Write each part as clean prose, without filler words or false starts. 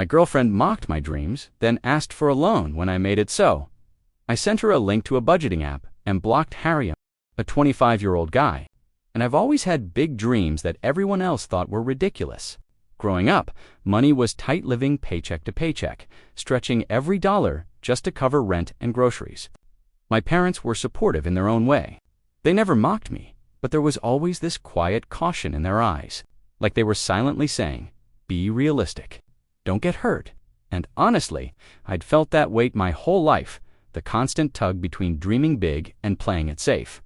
My girlfriend mocked my dreams, then asked for a loan when I made it so. I sent her a link to a budgeting app and blocked Harry, a 25-year-old guy. And I've always had big dreams that everyone else thought were ridiculous. Growing up, money was tight living paycheck to paycheck, stretching every dollar just to cover rent and groceries. My parents were supportive in their own way. They never mocked me, but there was always this quiet caution in their eyes, like they were silently saying, "Be realistic. Don't get hurt." And honestly, I'd felt that weight my whole life, the constant tug between dreaming big and playing it safe.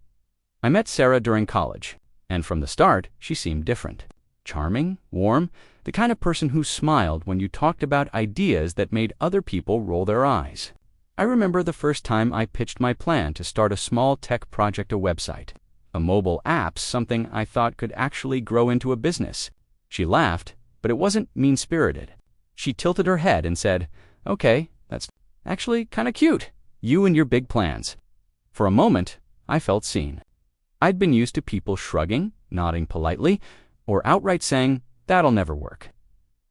I met Sarah during college, and from the start, she seemed different. Charming, warm, the kind of person who smiled when you talked about ideas that made other people roll their eyes. I remember the first time I pitched my plan to start a small tech project, a website. A mobile app, something I thought could actually grow into a business. She laughed, but it wasn't mean-spirited. She tilted her head and said, "Okay, that's actually kind of cute. You and your big plans." For a moment, I felt seen. I'd been used to people shrugging, nodding politely, or outright saying, "That'll never work."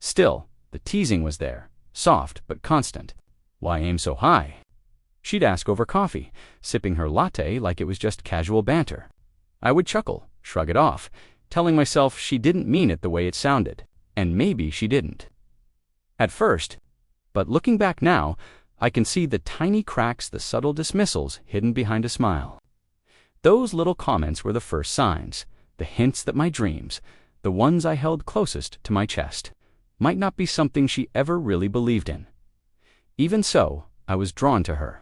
Still, the teasing was there, soft but constant. Why aim so high? She'd ask over coffee, sipping her latte like it was just casual banter. I would chuckle, shrug it off, telling myself she didn't mean it the way it sounded, and maybe she didn't. At first, but looking back now, I can see the tiny cracks, the subtle dismissals hidden behind a smile. Those little comments were the first signs, the hints that my dreams, the ones I held closest to my chest, might not be something she ever really believed in. Even so, I was drawn to her.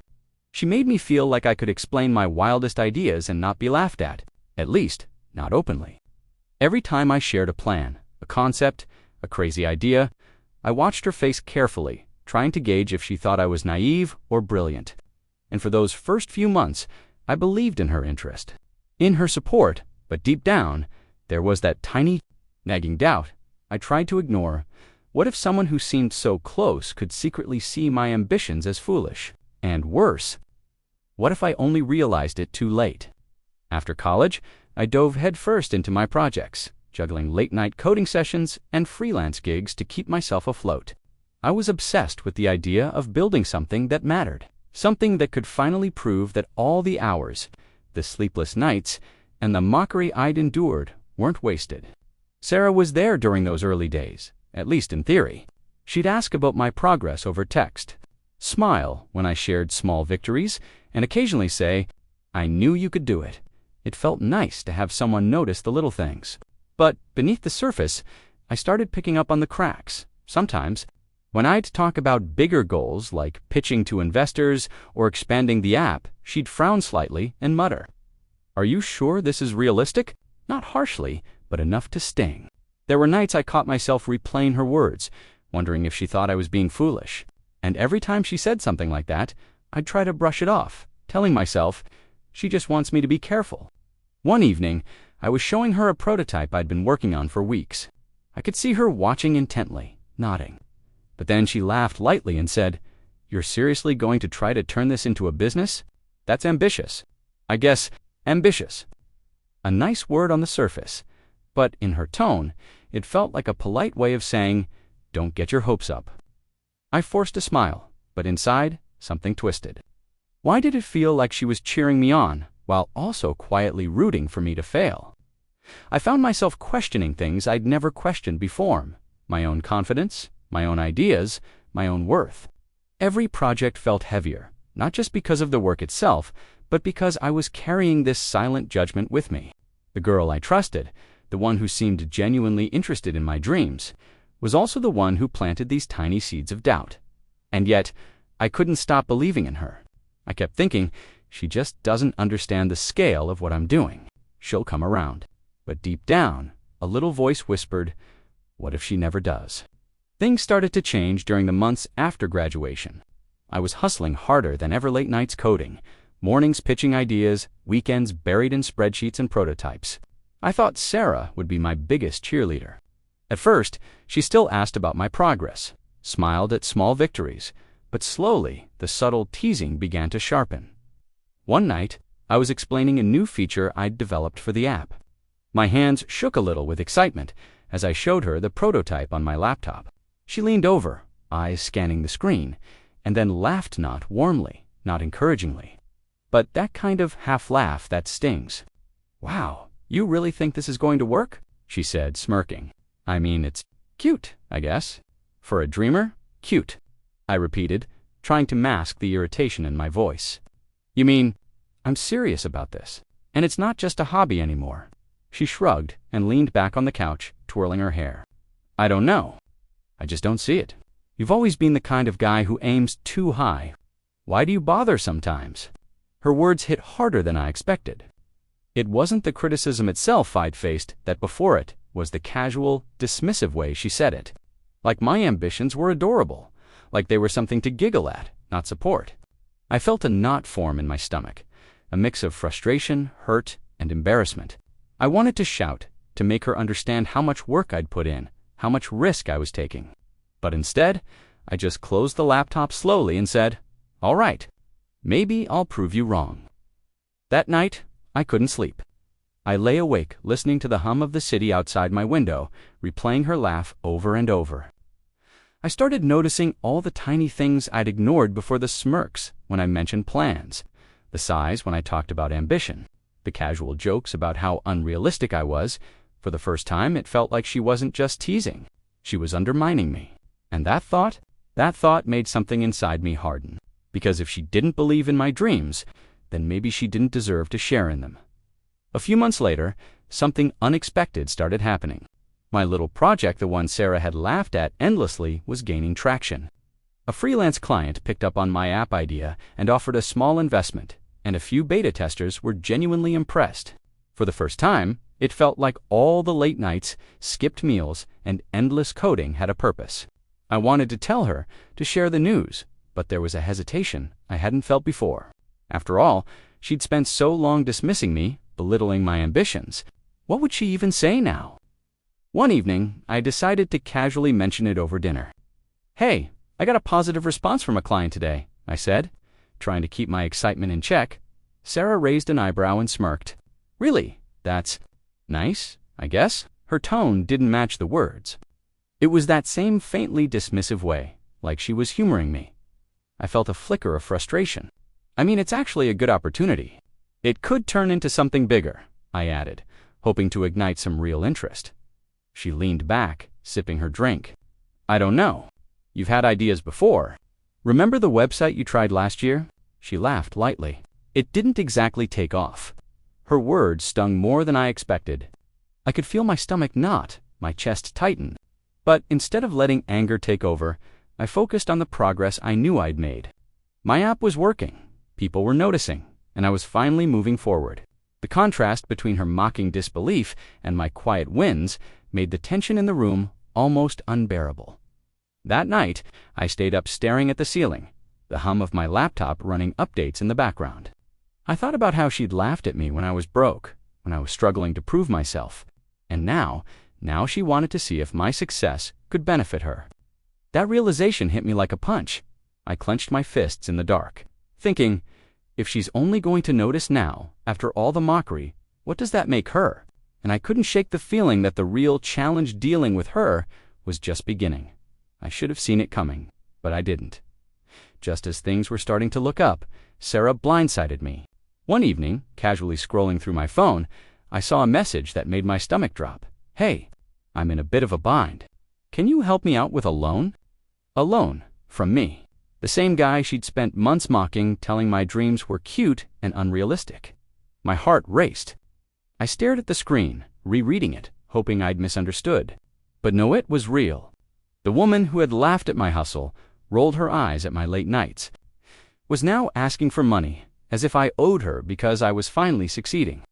She made me feel like I could explain my wildest ideas and not be laughed at least, not openly. Every time I shared a plan, a concept, a crazy idea, I watched her face carefully, trying to gauge if she thought I was naive or brilliant. And for those first few months, I believed in her interest, in her support, but deep down, there was that tiny, nagging doubt I tried to ignore. What if someone who seemed so close could secretly see my ambitions as foolish? And worse, what if I only realized it too late? After college, I dove headfirst into my projects, juggling late-night coding sessions and freelance gigs to keep myself afloat. I was obsessed with the idea of building something that mattered, something that could finally prove that all the hours, the sleepless nights, and the mockery I'd endured weren't wasted. Sarah was there during those early days, at least in theory. She'd ask about my progress over text, smile when I shared small victories, and occasionally say, "I knew you could do it." It felt nice to have someone notice the little things. But beneath the surface, I started picking up on the cracks. Sometimes, when I'd talk about bigger goals like pitching to investors or expanding the app, she'd frown slightly and mutter, "Are you sure this is realistic?" Not harshly, but enough to sting. There were nights I caught myself replaying her words, wondering if she thought I was being foolish. And every time she said something like that, I'd try to brush it off, telling myself, she just wants me to be careful. One evening, I was showing her a prototype I'd been working on for weeks. I could see her watching intently, nodding. But then she laughed lightly and said, "You're seriously going to try to turn this into a business? That's ambitious." I guess, ambitious. A nice word on the surface, but in her tone, it felt like a polite way of saying, "Don't get your hopes up." I forced a smile, but inside, something twisted. Why did it feel like she was cheering me on, while also quietly rooting for me to fail? I found myself questioning things I'd never questioned before, my own confidence, my own ideas, my own worth. Every project felt heavier, not just because of the work itself, but because I was carrying this silent judgment with me. The girl I trusted, the one who seemed genuinely interested in my dreams, was also the one who planted these tiny seeds of doubt. And yet, I couldn't stop believing in her. I kept thinking, she just doesn't understand the scale of what I'm doing. She'll come around. But deep down, a little voice whispered, what if she never does? Things started to change during the months after graduation. I was hustling harder than ever, late nights coding, mornings pitching ideas, weekends buried in spreadsheets and prototypes. I thought Sarah would be my biggest cheerleader. At first, she still asked about my progress, smiled at small victories, but slowly the subtle teasing began to sharpen. One night, I was explaining a new feature I'd developed for the app. My hands shook a little with excitement as I showed her the prototype on my laptop. She leaned over, eyes scanning the screen, and then laughed, not warmly, not encouragingly, but that kind of half-laugh that stings. "Wow, you really think this is going to work?" she said, smirking. "I mean, it's cute, I guess. For a dreamer, cute," I repeated, trying to mask the irritation in my voice. "You mean, I'm serious about this, and it's not just a hobby anymore?" She shrugged and leaned back on the couch, twirling her hair. "I don't know. I just don't see it. You've always been the kind of guy who aims too high. Why do you bother sometimes?" Her words hit harder than I expected. It wasn't the criticism itself I'd faced that before it was the casual, dismissive way she said it. Like my ambitions were adorable, like they were something to giggle at, not support. I felt a knot form in my stomach, a mix of frustration, hurt, and embarrassment. I wanted to shout, to make her understand how much work I'd put in, how much risk I was taking. But instead, I just closed the laptop slowly and said, "All right, maybe I'll prove you wrong." That night, I couldn't sleep. I lay awake listening to the hum of the city outside my window, replaying her laugh over and over. I started noticing all the tiny things I'd ignored before: the smirks when I mentioned plans, the sighs when I talked about ambition, the casual jokes about how unrealistic I was. For the first time, it felt like she wasn't just teasing. She was undermining me. And that thought made something inside me harden. Because if she didn't believe in my dreams, then maybe she didn't deserve to share in them. A few months later, something unexpected started happening. My little project, the one Sarah had laughed at endlessly, was gaining traction. A freelance client picked up on my app idea and offered a small investment, and a few beta testers were genuinely impressed. For the first time, it felt like all the late nights, skipped meals, and endless coding had a purpose. I wanted to tell her, to share the news, but there was a hesitation I hadn't felt before. After all, she'd spent so long dismissing me, belittling my ambitions. What would she even say now? One evening, I decided to casually mention it over dinner. "Hey, I got a positive response from a client today," I said, trying to keep my excitement in check. Sarah raised an eyebrow and smirked. "Really? That's nice, I guess." Her tone didn't match the words. It was that same faintly dismissive way, like she was humoring me. I felt a flicker of frustration. "I mean, it's actually a good opportunity. It could turn into something bigger," I added, hoping to ignite some real interest. She leaned back, sipping her drink. "I don't know. You've had ideas before. Remember the website you tried last year?" She laughed lightly. "It didn't exactly take off." Her words stung more than I expected. I could feel my stomach knot, my chest tighten. But instead of letting anger take over, I focused on the progress I knew I'd made. My app was working, people were noticing, and I was finally moving forward. The contrast between her mocking disbelief and my quiet wins made the tension in the room almost unbearable. That night, I stayed up staring at the ceiling, the hum of my laptop running updates in the background. I thought about how she'd laughed at me when I was broke, when I was struggling to prove myself, and now she wanted to see if my success could benefit her. That realization hit me like a punch. I clenched my fists in the dark, thinking, if she's only going to notice now, after all the mockery, what does that make her? And I couldn't shake the feeling that the real challenge dealing with her was just beginning. I should have seen it coming, but I didn't. Just as things were starting to look up, Sarah blindsided me. One evening, casually scrolling through my phone, I saw a message that made my stomach drop. "Hey, I'm in a bit of a bind. Can you help me out with a loan?" A loan, from me. The same guy she'd spent months mocking, telling my dreams were cute and unrealistic. My heart raced. I stared at the screen, rereading it, hoping I'd misunderstood. But no, it was real. The woman who had laughed at my hustle, rolled her eyes at my late nights, was now asking for money, as if I owed her because I was finally succeeding.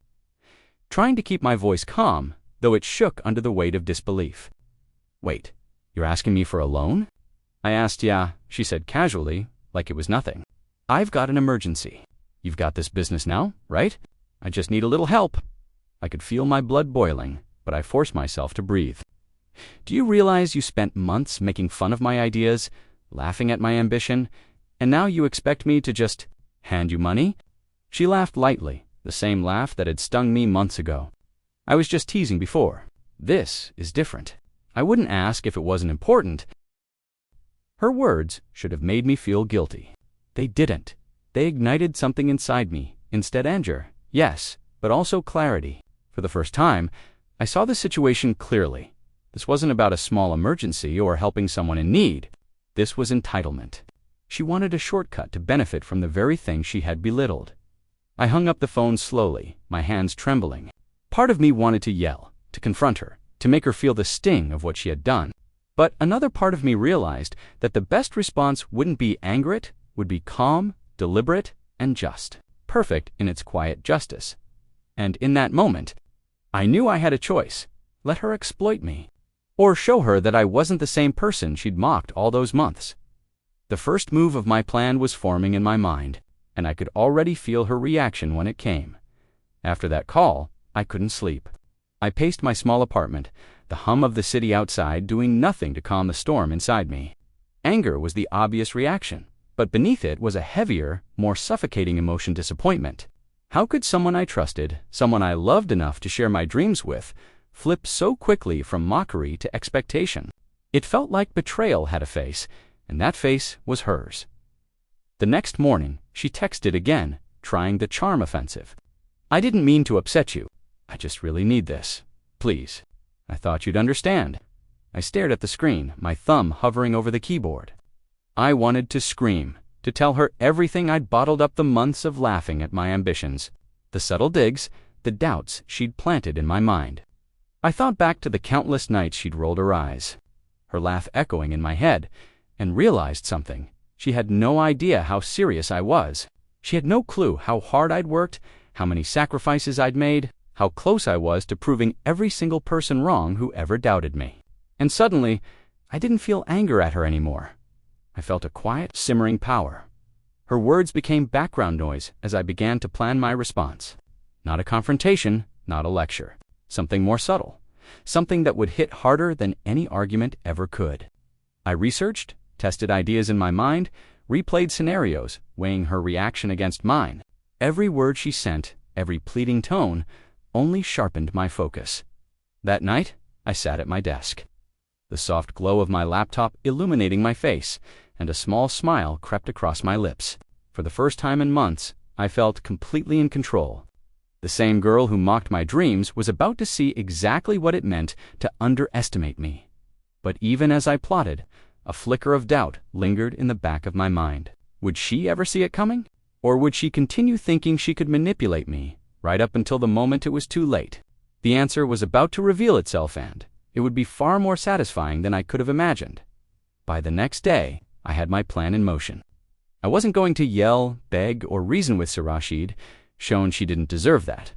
Trying to keep my voice calm, though it shook under the weight of disbelief. "Wait, you're asking me for a loan?" I asked. "Yeah," she said casually, like it was nothing. "I've got an emergency. You've got this business now, right? I just need a little help." I could feel my blood boiling, but I forced myself to breathe. "Do you realize you spent months making fun of my ideas, laughing at my ambition, and now you expect me to just hand you money?" She laughed lightly, the same laugh that had stung me months ago. "I was just teasing before. This is different. I wouldn't ask if it wasn't important." Her words should have made me feel guilty. They didn't. They ignited something inside me, instead anger, yes, but also clarity. For the first time, I saw the situation clearly. This wasn't about a small emergency or helping someone in need. This was entitlement. She wanted a shortcut to benefit from the very thing she had belittled. I hung up the phone slowly, my hands trembling. Part of me wanted to yell, to confront her, to make her feel the sting of what she had done. But another part of me realized that the best response wouldn't be anger, it would be calm, deliberate, and just. Perfect in its quiet justice. And in that moment, I knew I had a choice. Let her exploit me. Or show her that I wasn't the same person she'd mocked all those months. The first move of my plan was forming in my mind, and I could already feel her reaction when it came. After that call, I couldn't sleep. I paced my small apartment, the hum of the city outside doing nothing to calm the storm inside me. Anger was the obvious reaction, but beneath it was a heavier, more suffocating emotion: disappointment. How could someone I trusted, someone I loved enough to share my dreams with, flip so quickly from mockery to expectation? It felt like betrayal had a face, and that face was hers. The next morning, she texted again, trying the charm offensive. "I didn't mean to upset you. I just really need this. Please. I thought you'd understand." I stared at the screen, my thumb hovering over the keyboard. I wanted to scream, to tell her everything I'd bottled up, the months of laughing at my ambitions, the subtle digs, the doubts she'd planted in my mind. I thought back to the countless nights she'd rolled her eyes, her laugh echoing in my head, and realized something. She had no idea how serious I was. She had no clue how hard I'd worked, how many sacrifices I'd made, how close I was to proving every single person wrong who ever doubted me. And suddenly, I didn't feel anger at her anymore. I felt a quiet, simmering power. Her words became background noise as I began to plan my response. Not a confrontation, not a lecture. Something more subtle. Something that would hit harder than any argument ever could. I researched, tested ideas in my mind, replayed scenarios, weighing her reaction against mine. Every word she sent, every pleading tone, only sharpened my focus. That night, I sat at my desk, the soft glow of my laptop illuminating my face, and a small smile crept across my lips. For the first time in months, I felt completely in control. The same girl who mocked my dreams was about to see exactly what it meant to underestimate me. But even as I plotted, a flicker of doubt lingered in the back of my mind. Would she ever see it coming? Or would she continue thinking she could manipulate me, right up until the moment it was too late? The answer was about to reveal itself, and it would be far more satisfying than I could have imagined. By the next day, I had my plan in motion. I wasn't going to yell, beg, or reason with Rashid, shown she didn't deserve that.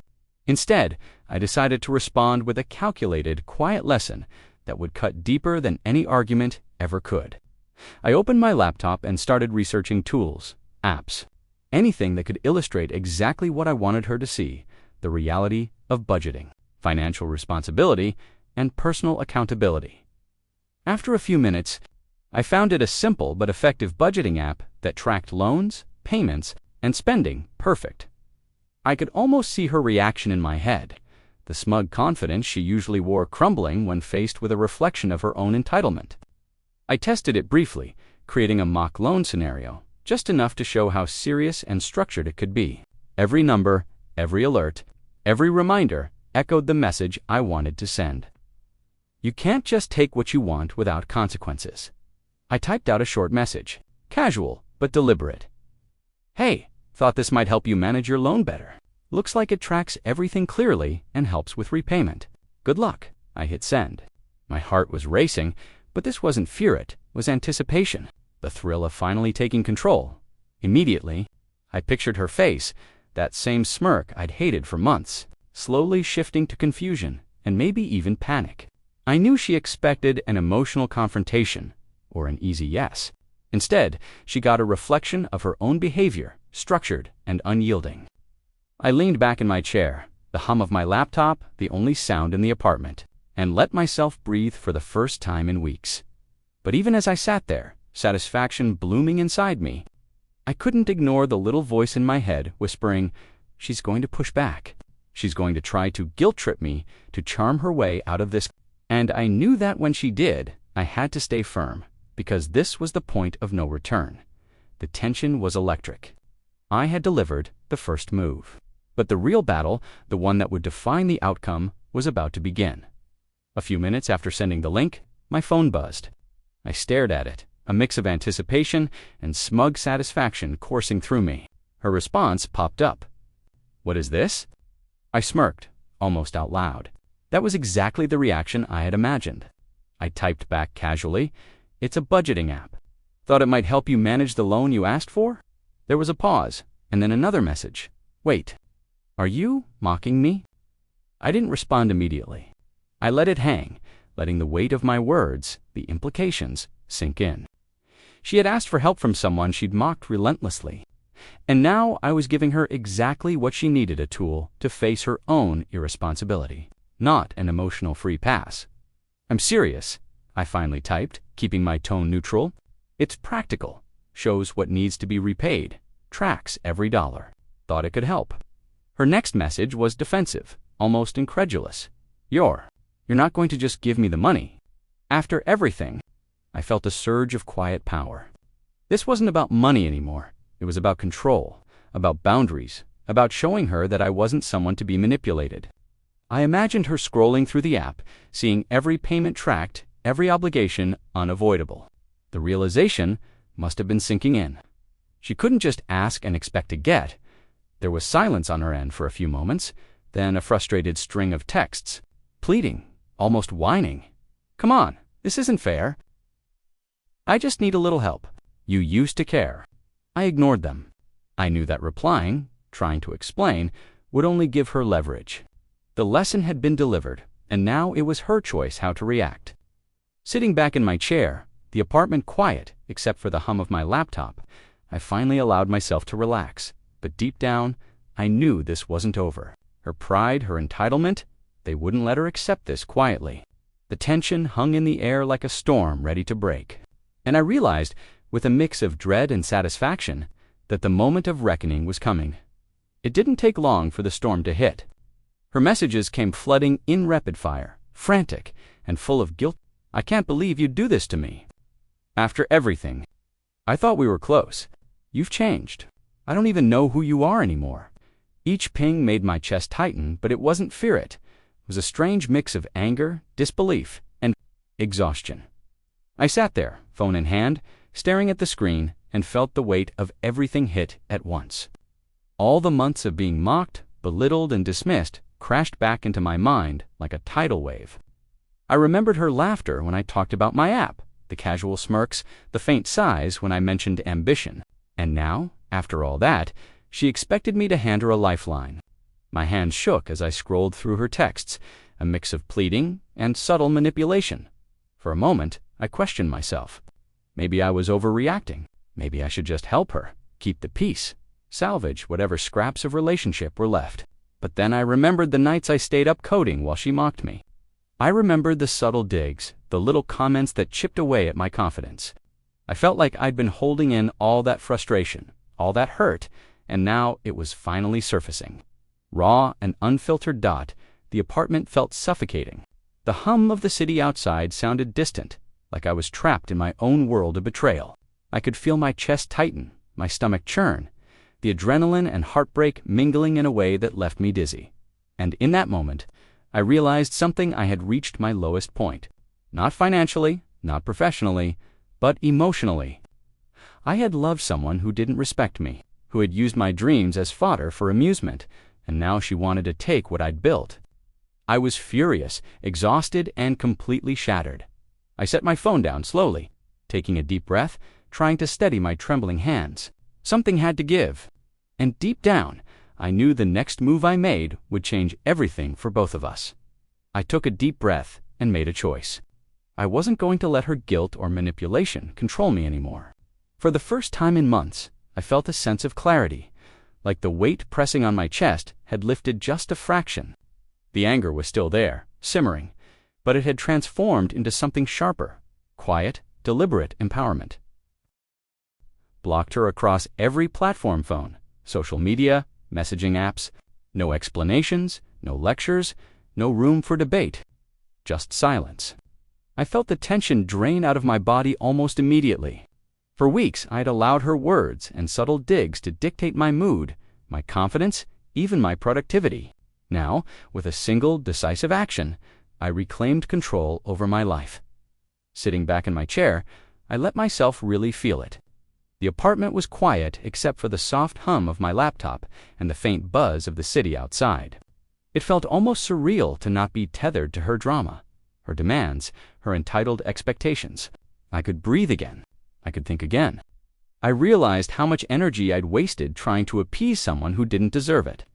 Instead, I decided to respond with a calculated, quiet lesson that would cut deeper than any argument ever could. I opened my laptop and started researching tools, apps, anything that could illustrate exactly what I wanted her to see: the reality of budgeting, financial responsibility, and personal accountability. After a few minutes, I found it a simple but effective budgeting app that tracked loans, payments, and spending perfect. I could almost see her reaction in my head, the smug confidence she usually wore crumbling when faced with a reflection of her own entitlement. I tested it briefly, creating a mock loan scenario, just enough to show how serious and structured it could be. Every number, every alert, every reminder echoed the message I wanted to send. You can't just take what you want without consequences. I typed out a short message, casual but deliberate. "Hey, thought this might help you manage your loan better. Looks like it tracks everything clearly and helps with repayment. Good luck." I hit send. My heart was racing, but this wasn't fear, it was anticipation, the thrill of finally taking control. Immediately, I pictured her face, that same smirk I'd hated for months, slowly shifting to confusion and maybe even panic. I knew she expected an emotional confrontation, or an easy yes. Instead, she got a reflection of her own behavior, structured and unyielding. I leaned back in my chair, the hum of my laptop the only sound in the apartment, and let myself breathe for the first time in weeks. But even as I sat there, satisfaction blooming inside me, I couldn't ignore the little voice in my head whispering, "She's going to push back. She's going to try to guilt-trip me to charm her way out of this." And I knew that when she did, I had to stay firm. because this was the point of no return. The tension was electric. I had delivered the first move. But the real battle, the one that would define the outcome, was about to begin. A few minutes after sending the link, my phone buzzed. I stared at it, a mix of anticipation and smug satisfaction coursing through me. Her response popped up. "What is this?" I smirked, almost out loud. That was exactly the reaction I had imagined. I typed back casually, "It's a budgeting app. Thought it might help you manage the loan you asked for?" There was a pause, and then another message. "Wait, are you mocking me?" I didn't respond immediately. I let it hang, letting the weight of my words, the implications, sink in. She had asked for help from someone she'd mocked relentlessly. And now I was giving her exactly what she needed, a tool to face her own irresponsibility, not an emotional free pass. "I'm serious," I finally typed, keeping my tone neutral. "It's practical, shows what needs to be repaid, tracks every dollar. Thought it could help." Her next message was defensive, almost incredulous. You're not going to just give me the money?" After everything, I felt a surge of quiet power. This wasn't about money anymore. It was about control, about boundaries, about showing her that I wasn't someone to be manipulated. I imagined her scrolling through the app, seeing every payment tracked, every obligation unavoidable. The realization must have been sinking in. She couldn't just ask and expect to get. There was silence on her end for a few moments, then a frustrated string of texts, pleading, almost whining. "Come on, this isn't fair. I just need a little help. You used to care." I ignored them. I knew that replying, trying to explain, would only give her leverage. The lesson had been delivered, and now it was her choice how to react. Sitting back in my chair, the apartment quiet except for the hum of my laptop, I finally allowed myself to relax. But deep down, I knew this wasn't over. Her pride, her entitlement, they wouldn't let her accept this quietly. The tension hung in the air like a storm ready to break. And I realized, with a mix of dread and satisfaction, that the moment of reckoning was coming. It didn't take long for the storm to hit. Her messages came flooding in rapid fire, frantic and full of guilt. "I can't believe you'd do this to me. After everything. I thought we were close. You've changed. I don't even know who you are anymore." Each ping made my chest tighten, but it wasn't fear. It was a strange mix of anger, disbelief, and exhaustion. I sat there, phone in hand, staring at the screen, and felt the weight of everything hit at once. All the months of being mocked, belittled, and dismissed crashed back into my mind like a tidal wave. I remembered her laughter when I talked about my app, the casual smirks, the faint sighs when I mentioned ambition. And now, after all that, she expected me to hand her a lifeline. My hands shook as I scrolled through her texts, a mix of pleading and subtle manipulation. For a moment, I questioned myself. Maybe I was overreacting. Maybe I should just help her, keep the peace, salvage whatever scraps of relationship were left. But then I remembered the nights I stayed up coding while she mocked me. I remembered the subtle digs, the little comments that chipped away at my confidence. I felt like I'd been holding in all that frustration, all that hurt, and now it was finally surfacing. Raw and unfiltered. The apartment felt suffocating. The hum of the city outside sounded distant, like I was trapped in my own world of betrayal. I could feel my chest tighten, my stomach churn, the adrenaline and heartbreak mingling in a way that left me dizzy. And in that moment, I realized something. I had reached my lowest point. Not financially, not professionally, but emotionally. I had loved someone who didn't respect me, who had used my dreams as fodder for amusement, and now she wanted to take what I'd built. I was furious, exhausted, and completely shattered. I set my phone down slowly, taking a deep breath, trying to steady my trembling hands. Something had to give. And deep down, I knew the next move I made would change everything for both of us. I took a deep breath and made a choice. I wasn't going to let her guilt or manipulation control me anymore. For the first time in months, I felt a sense of clarity, like the weight pressing on my chest had lifted just a fraction. The anger was still there, simmering, but it had transformed into something sharper, quiet, deliberate empowerment. Blocked her across every platform: phone, social media, messaging apps. No explanations, no lectures, no room for debate. Just silence. I felt the tension drain out of my body almost immediately. For weeks, I had allowed her words and subtle digs to dictate my mood, my confidence, even my productivity. Now, with a single, decisive action, I reclaimed control over my life. Sitting back in my chair, I let myself really feel it. The apartment was quiet except for the soft hum of my laptop and the faint buzz of the city outside. It felt almost surreal to not be tethered to her drama, her demands, her entitled expectations. I could breathe again. I could think again. I realized how much energy I'd wasted trying to appease someone who didn't deserve it.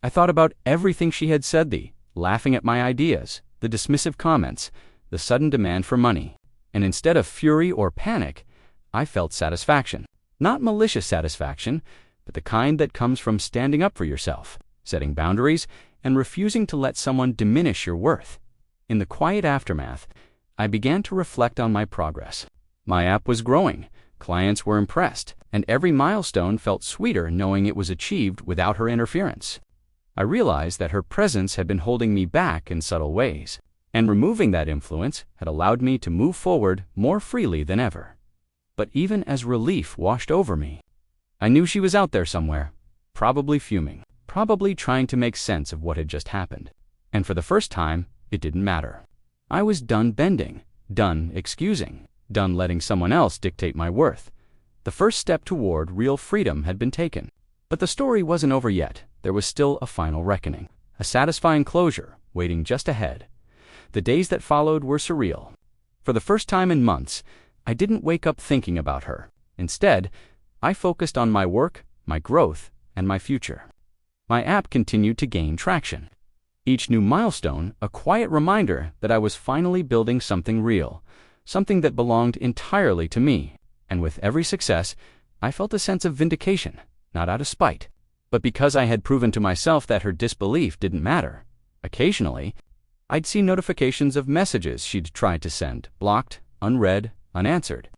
I thought about everything she had said, the laughing at my ideas, the dismissive comments, the sudden demand for money, and instead of fury or panic, I felt satisfaction. Not malicious satisfaction, but the kind that comes from standing up for yourself, setting boundaries, and refusing to let someone diminish your worth. In the quiet aftermath, I began to reflect on my progress. My app was growing, clients were impressed, and every milestone felt sweeter knowing it was achieved without her interference. I realized that her presence had been holding me back in subtle ways, and removing that influence had allowed me to move forward more freely than ever. But even as relief washed over me, I knew she was out there somewhere, probably fuming, probably trying to make sense of what had just happened. And for the first time, it didn't matter. I was done bending, done excusing, done letting someone else dictate my worth. The first step toward real freedom had been taken. But the story wasn't over yet. There was still a final reckoning, a satisfying closure waiting just ahead. The days that followed were surreal. For the first time in months, I didn't wake up thinking about her. Instead, I focused on my work, my growth, and my future. My app continued to gain traction. Each new milestone, a quiet reminder that I was finally building something real, something that belonged entirely to me. And with every success, I felt a sense of vindication, not out of spite, but because I had proven to myself that her disbelief didn't matter. Occasionally, I'd see notifications of messages she'd tried to send, blocked, unread, unanswered.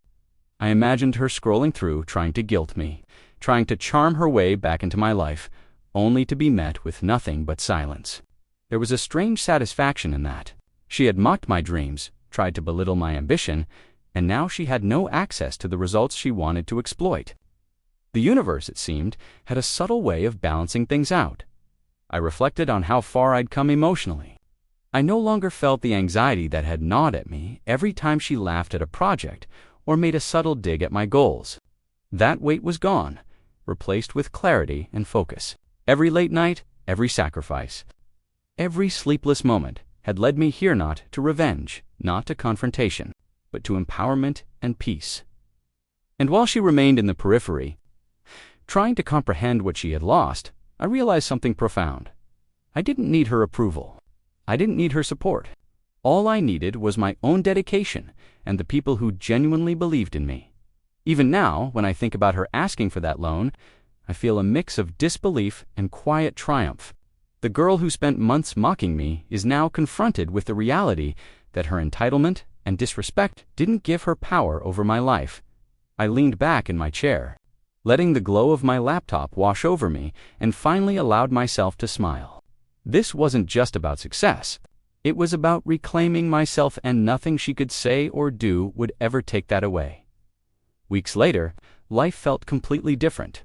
I imagined her scrolling through, trying to guilt me, trying to charm her way back into my life, only to be met with nothing but silence. There was a strange satisfaction in that. She had mocked my dreams, tried to belittle my ambition, and now she had no access to the results she wanted to exploit. The universe, it seemed, had a subtle way of balancing things out. I reflected on how far I'd come emotionally. I no longer felt the anxiety that had gnawed at me every time she laughed at a project or made a subtle dig at my goals. That weight was gone, replaced with clarity and focus. Every late night, every sacrifice, every sleepless moment had led me here not to revenge, not to confrontation, but to empowerment and peace. And while she remained in the periphery, trying to comprehend what she had lost, I realized something profound. I didn't need her approval. I didn't need her support. All I needed was my own dedication and the people who genuinely believed in me. Even now, when I think about her asking for that loan, I feel a mix of disbelief and quiet triumph. The girl who spent months mocking me is now confronted with the reality that her entitlement and disrespect didn't give her power over my life. I leaned back in my chair, letting the glow of my laptop wash over me, and finally allowed myself to smile. This wasn't just about success. It was about reclaiming myself, and nothing she could say or do would ever take that away. Weeks later, life felt completely different.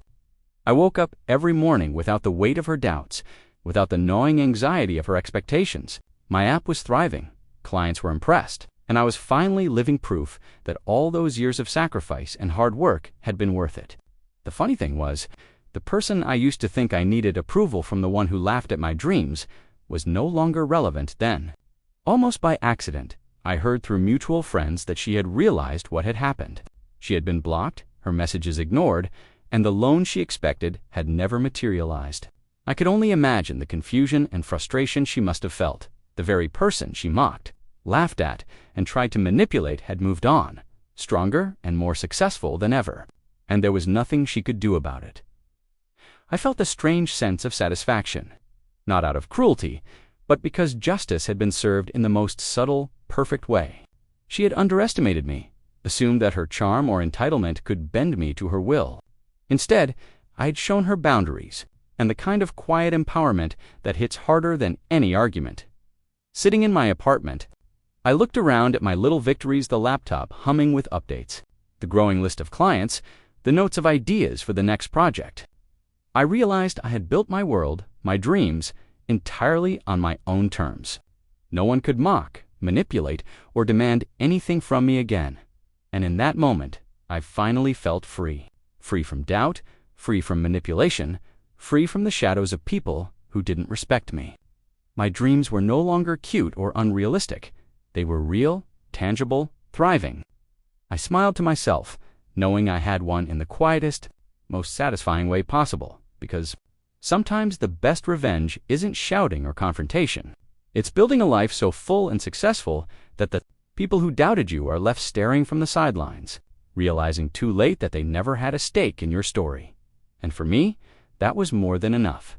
I woke up every morning without the weight of her doubts, without the gnawing anxiety of her expectations. My app was thriving, clients were impressed, and I was finally living proof that all those years of sacrifice and hard work had been worth it. The funny thing was, the person I used to think I needed approval from, the one who laughed at my dreams, was no longer relevant then. Almost by accident, I heard through mutual friends that she had realized what had happened. She had been blocked, her messages ignored, and the loan she expected had never materialized. I could only imagine the confusion and frustration she must have felt. The very person she mocked, laughed at, and tried to manipulate had moved on, stronger and more successful than ever, and there was nothing she could do about it. I felt a strange sense of satisfaction, not out of cruelty, but because justice had been served in the most subtle, perfect way. She had underestimated me, assumed that her charm or entitlement could bend me to her will. Instead, I had shown her boundaries, and the kind of quiet empowerment that hits harder than any argument. Sitting in my apartment, I looked around at my little victories, the laptop humming with updates, the growing list of clients, the notes of ideas for the next project. I realized I had built my world, my dreams, entirely on my own terms. No one could mock, manipulate, or demand anything from me again. And in that moment, I finally felt free. Free from doubt, free from manipulation, free from the shadows of people who didn't respect me. My dreams were no longer cute or unrealistic. They were real, tangible, thriving. I smiled to myself, knowing I had won in the quietest, most satisfying way possible, because sometimes the best revenge isn't shouting or confrontation. It's building a life so full and successful that the people who doubted you are left staring from the sidelines, realizing too late that they never had a stake in your story. And for me, that was more than enough.